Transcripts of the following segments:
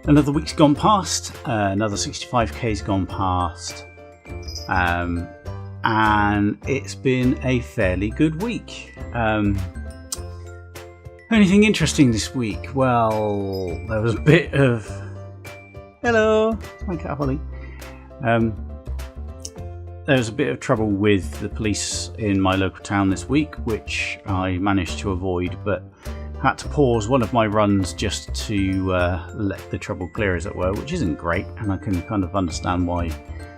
Another week's gone past, another 65k's gone past, and it's been a fairly good week. Anything interesting this week? Well, there was a bit of... Hello, it's my cat Holly. There was a bit of trouble with the police in my local town this week, which I managed to avoid, but had to pause one of my runs just to let the trouble clear, as it were, which isn't great, and I can kind of understand why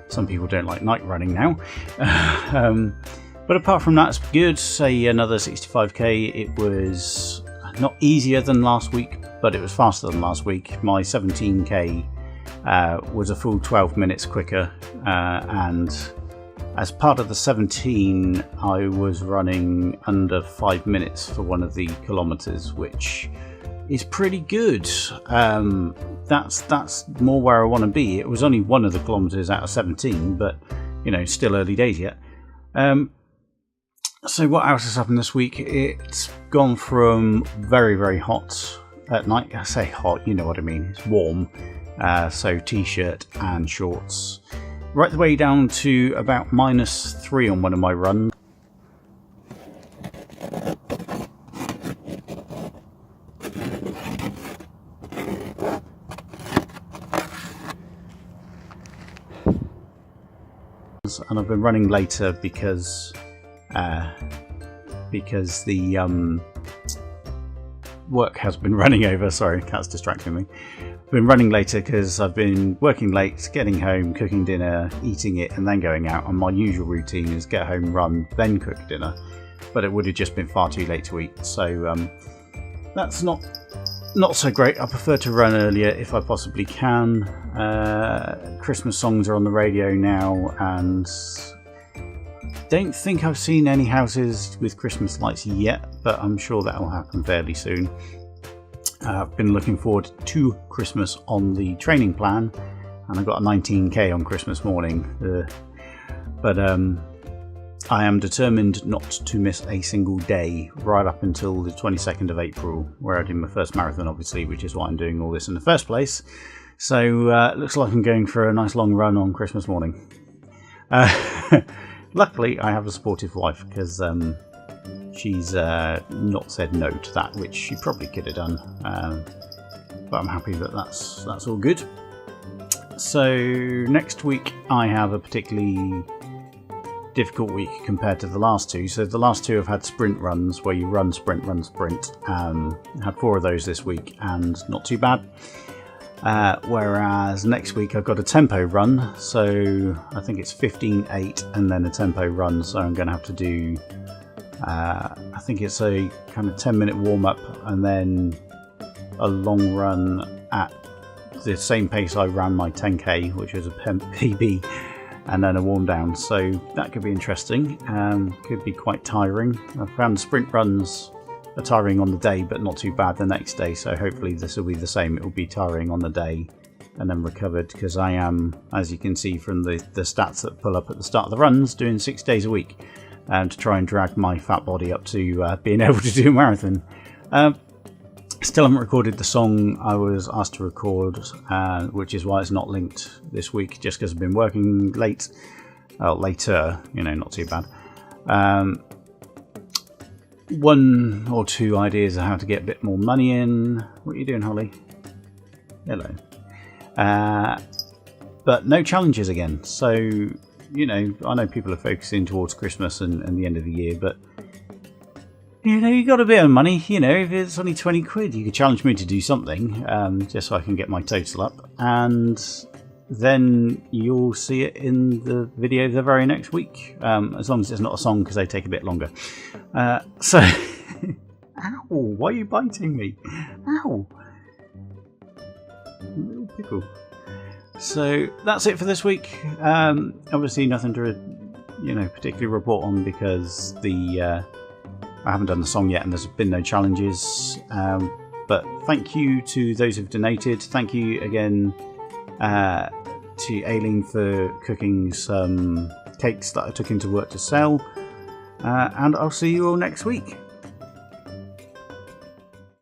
some people don't like night running now. But apart from that, it's good. Say another 65k. It was not easier than last week, but it was faster than last week. My 17k was a full 12 minutes quicker, and as part of the 17, I was running under 5 minutes for one of the kilometres, which is pretty good. That's more where I want to be. It was only one of the kilometres out of 17, but you know, still early days yet. So what else has happened this week? It's gone from very, very hot at night. I say hot, you know what I mean. It's warm. So t-shirt and shorts. Right the way down to about -3 on one of my runs. And I've been running later because the work has been running over. Sorry, cat's distracting me. Been running later because I've been working late, getting home, cooking dinner, eating it, and then going out. And my usual routine is get home, run, then cook dinner. But it would have just been far too late to eat, so that's not so great. I prefer to run earlier if I possibly can. Christmas songs are on the radio now, and don't think I've seen any houses with Christmas lights yet, but I'm sure that will happen fairly soon. I've been looking forward to Christmas on the training plan, and I got a 19k on Christmas morning. But I am determined not to miss a single day right up until the 22nd of April, where I did my first marathon, obviously, which is why I'm doing all this in the first place. So it looks like I'm going for a nice long run on Christmas morning. Luckily, I have a supportive wife, because she's not said no to that, which she probably could have done. But I'm happy that that's all good. So next week I have a particularly difficult week compared to the last two. So the last two have had sprint runs where you run, sprint, run, sprint. I had 4 of those this week and not too bad. Whereas next week I've got a tempo run, so I think it's 15:8 and then a tempo run, so I'm going to have to do I think it's a kind of 10-minute warm-up and then a long run at the same pace I ran my 10k, which was a PB, and then a warm down, so that could be interesting. Could be quite tiring. I found sprint runs are tiring on the day but not too bad the next day, so hopefully this will be the same. It will be tiring on the day and then recovered, because I am, as you can see from the stats that pull up at the start of the runs, doing 6 days a week to try and drag my fat body up to being able to do a marathon. Still haven't recorded the song I was asked to record, which is why it's not linked this week, just because I've been working late. Later, you know, not too bad. 1 or 2 ideas of how to get a bit more money in. What are you doing, Holly? Hello. But no challenges again. So, you know, I know people are focusing towards Christmas and the end of the year, but you know, you got a bit of money. You know, if it's only 20 quid, you could challenge me to do something, just so I can get my total up, and then you'll see it in the video the very next week, as long as it's not a song, because they take a bit longer. So, ow! Why are you biting me? Ow! Little pickle. So that's it for this week. Obviously, nothing to, you know, particularly report on, because I haven't done the song yet, and there's been no challenges. But thank you to those who've donated. Thank you again to Aileen for cooking some cakes that I took into work to sell. And I'll see you all next week.